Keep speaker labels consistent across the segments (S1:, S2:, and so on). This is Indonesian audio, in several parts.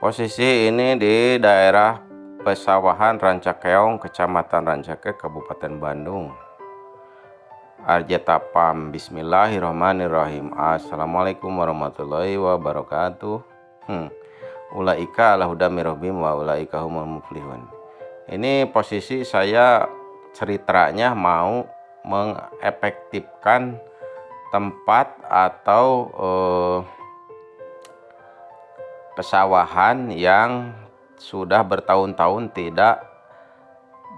S1: Posisi ini di daerah pesawahan Rancakeong, Kecamatan Rancakeong, Kabupaten Bandung. Arjetapam. Bismillahirrahmanirrahim. Assalamualaikum warahmatullahi wabarakatuh. Ulaika ala huda mirobim wa ulaika humul muflihun. Ini posisi saya ceritanya mau mengefektifkan tempat atau pesawahan yang sudah bertahun-tahun tidak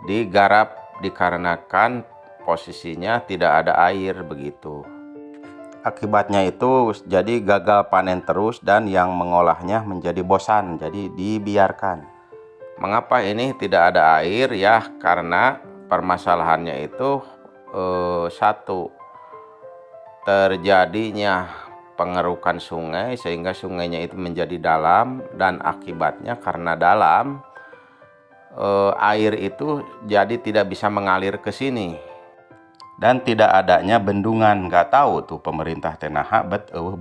S1: digarap dikarenakan posisinya tidak ada air begitu. Akibatnya itu jadi gagal panen terus dan yang mengolahnya menjadi bosan, jadi dibiarkan. Mengapa ini tidak ada air? Ya karena permasalahannya itu satu, terjadinya pengerukan sungai sehingga sungainya itu menjadi dalam, dan akibatnya karena dalam air itu jadi tidak bisa mengalir ke sini. Dan tidak adanya bendungan, nggak tahu tuh pemerintah tenaha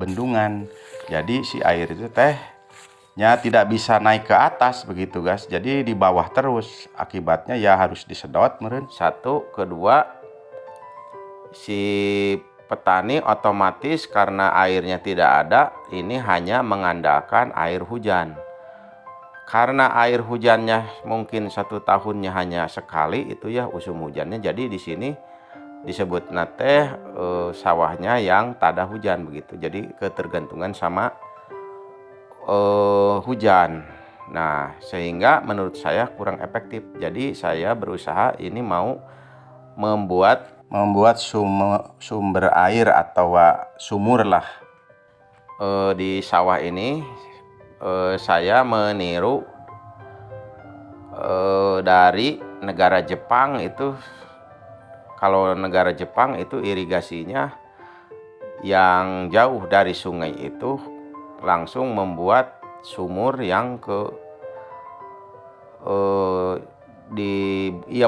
S1: bendungan. Jadi si air itu tehnya tidak bisa naik ke atas begitu guys. Jadi di bawah terus. Akibatnya ya harus disedot meren. Satu, kedua, si petani otomatis karena airnya tidak ada, ini hanya mengandalkan air hujan. Karena air hujannya mungkin satu tahunnya hanya sekali itu ya usum hujannya, jadi di sini disebut nate sawahnya yang tada hujan begitu. Jadi ketergantungan sama hujan. Nah sehingga menurut saya kurang efektif. Jadi saya berusaha ini mau membuat sumber air atau sumur lah di sawah ini. Saya meniru dari negara Jepang. Itu kalau negara Jepang itu irigasinya yang jauh dari sungai itu langsung membuat sumur yang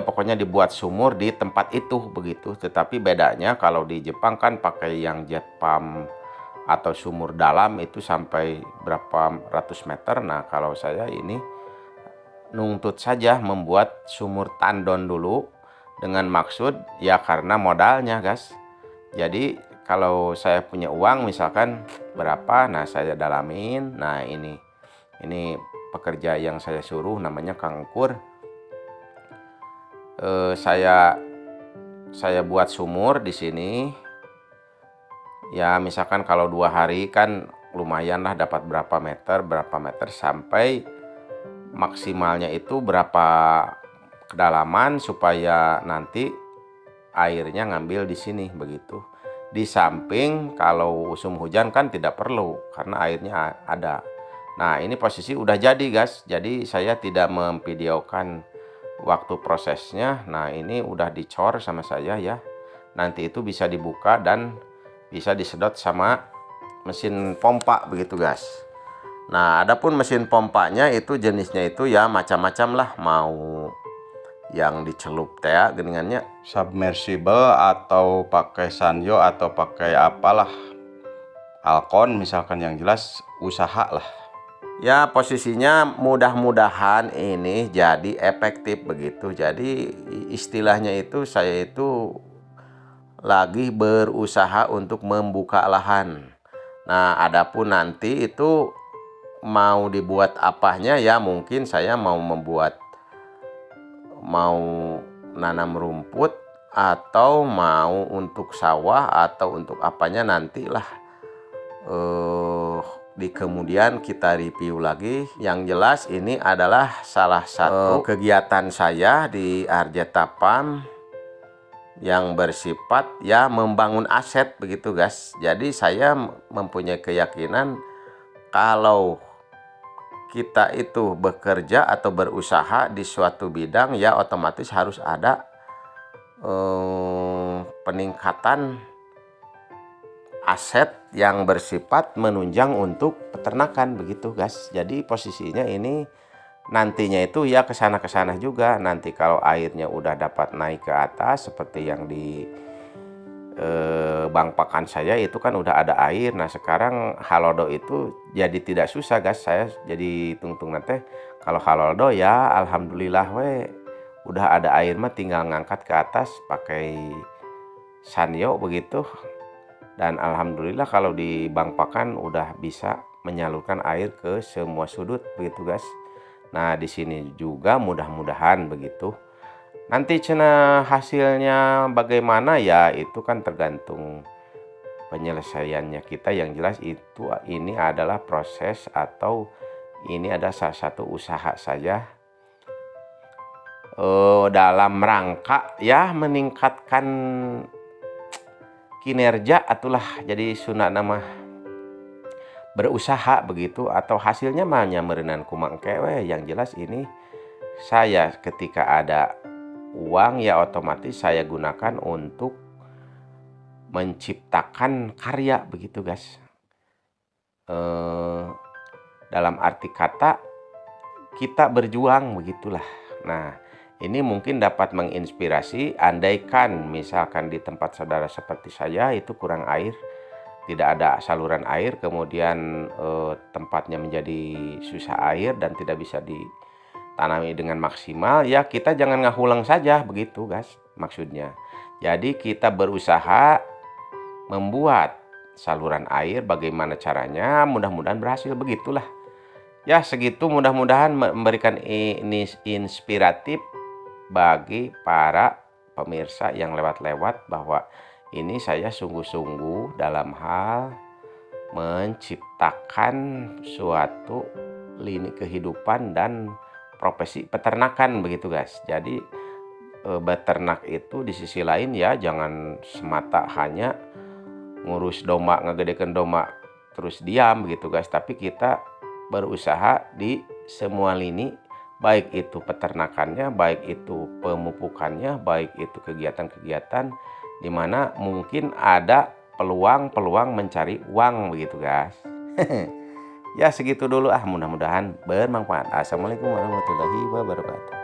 S1: pokoknya dibuat sumur di tempat itu begitu. Tetapi bedanya kalau di Jepang kan pakai yang jet pump atau sumur dalam itu sampai berapa ratus meter. Nah kalau saya ini nuntut saja membuat sumur tandon dulu, dengan maksud ya karena modalnya guys. Jadi kalau saya punya uang misalkan berapa, nah saya dalamin. Nah ini pekerja yang saya suruh namanya Kang Kur. Saya buat sumur di sini. Ya misalkan kalau 2 hari kan lumayan lah dapat berapa meter sampai maksimalnya itu berapa kedalaman supaya nanti airnya ngambil di sini begitu. Di samping kalau musim hujan kan tidak perlu karena airnya ada. Nah ini posisi udah jadi guys. Jadi saya tidak memvideokan waktu prosesnya. Nah ini udah dicor sama saya ya. Nanti itu bisa dibuka dan bisa disedot sama mesin pompa begitu guys. Nah adapun mesin pompanya itu jenisnya itu ya macam-macam lah, mau yang dicelup geningannya submersible atau pakai sanyo atau pakai apalah Alcon misalkan, yang jelas usaha lah. Ya posisinya mudah-mudahan ini jadi efektif begitu. Jadi istilahnya itu saya itu lagi berusaha untuk membuka lahan. Nah adapun nanti itu mau dibuat apanya ya, mungkin saya mau nanam rumput atau mau untuk sawah atau untuk apanya nantilah di kemudian kita review lagi. Yang jelas ini adalah salah satu kegiatan saya di Arjetapam yang bersifat ya membangun aset begitu guys. Jadi saya mempunyai keyakinan kalau kita itu bekerja atau berusaha di suatu bidang ya otomatis harus ada peningkatan aset yang bersifat menunjang untuk peternakan begitu guys. Jadi posisinya ini nantinya itu ya kesana juga. Nanti kalau airnya udah dapat naik ke atas seperti yang di Bang pakan saya itu kan udah ada air. Nah sekarang halodo itu jadi tidak susah guys. Saya jadi tungtung nanti kalau halodo ya alhamdulillah we udah ada air mah tinggal ngangkat ke atas pakai sanyo begitu. Dan alhamdulillah kalau di bang pakan udah bisa menyalurkan air ke semua sudut begitu guys. Nah di sini juga mudah-mudahan begitu. Nanti cenah hasilnya bagaimana ya itu kan tergantung penyelesaiannya kita. Yang jelas itu ini adalah proses atau ini ada salah satu usaha saja dalam rangka ya meningkatkan kinerja atulah jadi sunat nama berusaha begitu atau hasilnya mah nya meureunnan kumangke we. Yang jelas ini saya ketika ada uang ya otomatis saya gunakan untuk menciptakan karya begitu guys. Dalam arti kata kita berjuang begitulah. Nah ini mungkin dapat menginspirasi andaikan misalkan di tempat saudara seperti saya itu kurang air, tidak ada saluran air, kemudian tempatnya menjadi susah air dan tidak bisa ditanami dengan maksimal, ya kita jangan ngahulang saja begitu guys maksudnya. Jadi kita berusaha membuat saluran air, bagaimana caranya, mudah-mudahan berhasil begitulah. Ya segitu, mudah-mudahan memberikan ini inspiratif bagi para pemirsa yang lewat-lewat bahwa ini saya sungguh-sungguh dalam hal menciptakan suatu lini kehidupan dan profesi peternakan begitu guys. Jadi beternak itu di sisi lain ya jangan semata hanya ngurus domba, ngegedekan domba terus diam begitu guys, tapi kita berusaha di semua lini, baik itu peternakannya, baik itu pemupukannya, baik itu kegiatan-kegiatan di mana mungkin ada peluang-peluang mencari uang begitu guys. Ya segitu dulu mudah-mudahan bermanfaat. Assalamualaikum warahmatullahi wabarakatuh.